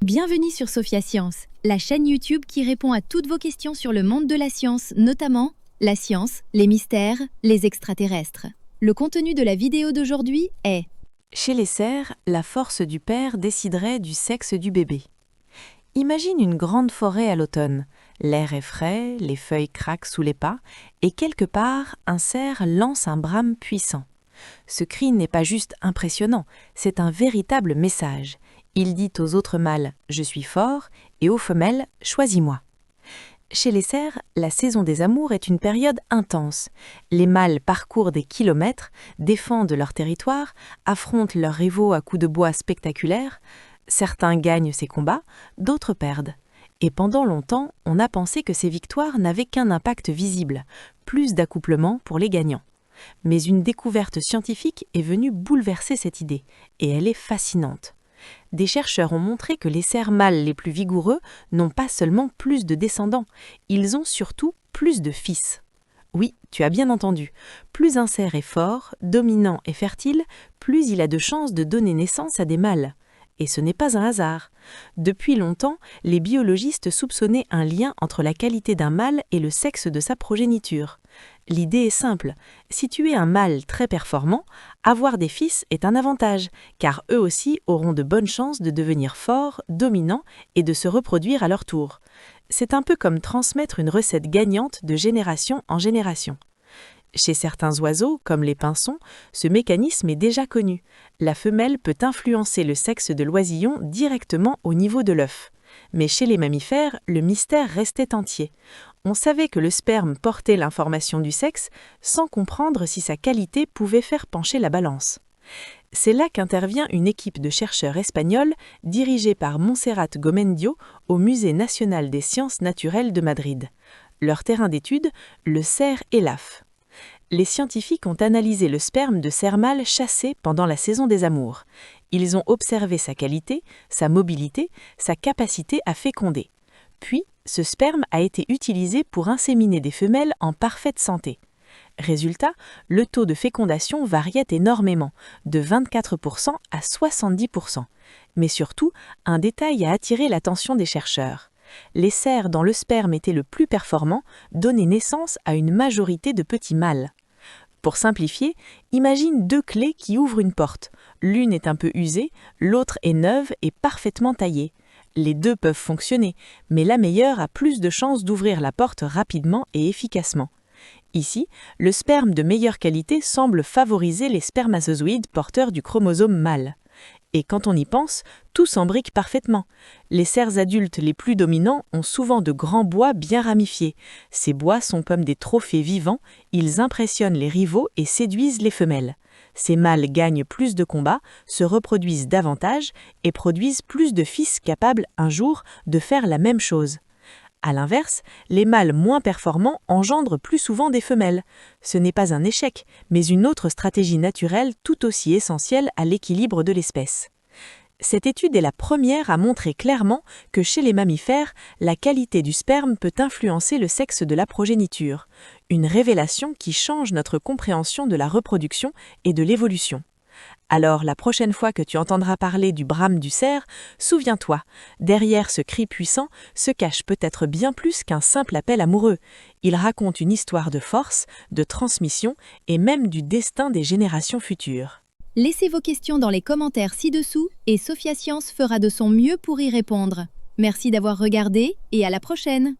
Bienvenue sur Sophia Science, la chaîne YouTube qui répond à toutes vos questions sur le monde de la science, notamment la science, les mystères, les extraterrestres. Le contenu de la vidéo d'aujourd'hui est: Chez les cerfs, la force du père déciderait du sexe du bébé. Imagine une grande forêt à l'automne. L'air est frais, les feuilles craquent sous les pas, et quelque part, un cerf lance un brame puissant. Ce cri n'est pas juste impressionnant, c'est un véritable message. Il dit aux autres mâles « Je suis fort » et aux femelles « Choisis-moi ». Chez les cerfs, la saison des amours est une période intense. Les mâles parcourent des kilomètres, défendent leur territoire, affrontent leurs rivaux à coups de bois spectaculaires. Certains gagnent ces combats, d'autres perdent. Et pendant longtemps, on a pensé que ces victoires n'avaient qu'un impact visible, plus d'accouplement pour les gagnants. Mais une découverte scientifique est venue bouleverser cette idée, et elle est fascinante. Des chercheurs ont montré que les cerfs mâles les plus vigoureux n'ont pas seulement plus de descendants, ils ont surtout plus de fils. Oui, tu as bien entendu, plus un cerf est fort, dominant et fertile, plus il a de chances de donner naissance à des mâles. Et ce n'est pas un hasard. Depuis longtemps, les biologistes soupçonnaient un lien entre la qualité d'un mâle et le sexe de sa progéniture. L'idée est simple, si tu es un mâle très performant, avoir des fils est un avantage, car eux aussi auront de bonnes chances de devenir forts, dominants et de se reproduire à leur tour. C'est un peu comme transmettre une recette gagnante de génération en génération. Chez certains oiseaux, comme les pinsons, ce mécanisme est déjà connu. La femelle peut influencer le sexe de l'oisillon directement au niveau de l'œuf. Mais chez les mammifères, le mystère restait entier. On savait que le sperme portait l'information du sexe sans comprendre si sa qualité pouvait faire pencher la balance. C'est là qu'intervient une équipe de chercheurs espagnols dirigée par Montserrat Gomendio au Musée national des sciences naturelles de Madrid. Leur terrain d'étude, le cerf élaphe. Les scientifiques ont analysé le sperme de cerf mâle chassé pendant la saison des amours. Ils ont observé sa qualité, sa mobilité, sa capacité à féconder. Puis, ce sperme a été utilisé pour inséminer des femelles en parfaite santé. Résultat, le taux de fécondation variait énormément, de 24% à 70%. Mais surtout, un détail a attiré l'attention des chercheurs. Les cerfs dont le sperme était le plus performant donnaient naissance à une majorité de petits mâles. Pour simplifier, imagine deux clés qui ouvrent une porte. L'une est un peu usée, l'autre est neuve et parfaitement taillée. Les deux peuvent fonctionner, mais la meilleure a plus de chances d'ouvrir la porte rapidement et efficacement. Ici, le sperme de meilleure qualité semble favoriser les spermatozoïdes porteurs du chromosome mâle. Et quand on y pense, tout s'embrique parfaitement. Les cerfs adultes les plus dominants ont souvent de grands bois bien ramifiés. Ces bois sont comme des trophées vivants, ils impressionnent les rivaux et séduisent les femelles. Ces mâles gagnent plus de combats, se reproduisent davantage et produisent plus de fils capables un jour de faire la même chose. À l'inverse, les mâles moins performants engendrent plus souvent des femelles. Ce n'est pas un échec, mais une autre stratégie naturelle tout aussi essentielle à l'équilibre de l'espèce. Cette étude est la première à montrer clairement que chez les mammifères, la qualité du sperme peut influencer le sexe de la progéniture. Une révélation qui change notre compréhension de la reproduction et de l'évolution. Alors, la prochaine fois que tu entendras parler du brame du cerf, souviens-toi, derrière ce cri puissant se cache peut-être bien plus qu'un simple appel amoureux. Il raconte une histoire de force, de transmission et même du destin des générations futures. Laissez vos questions dans les commentaires ci-dessous et Sophia Science fera de son mieux pour y répondre. Merci d'avoir regardé et à la prochaine!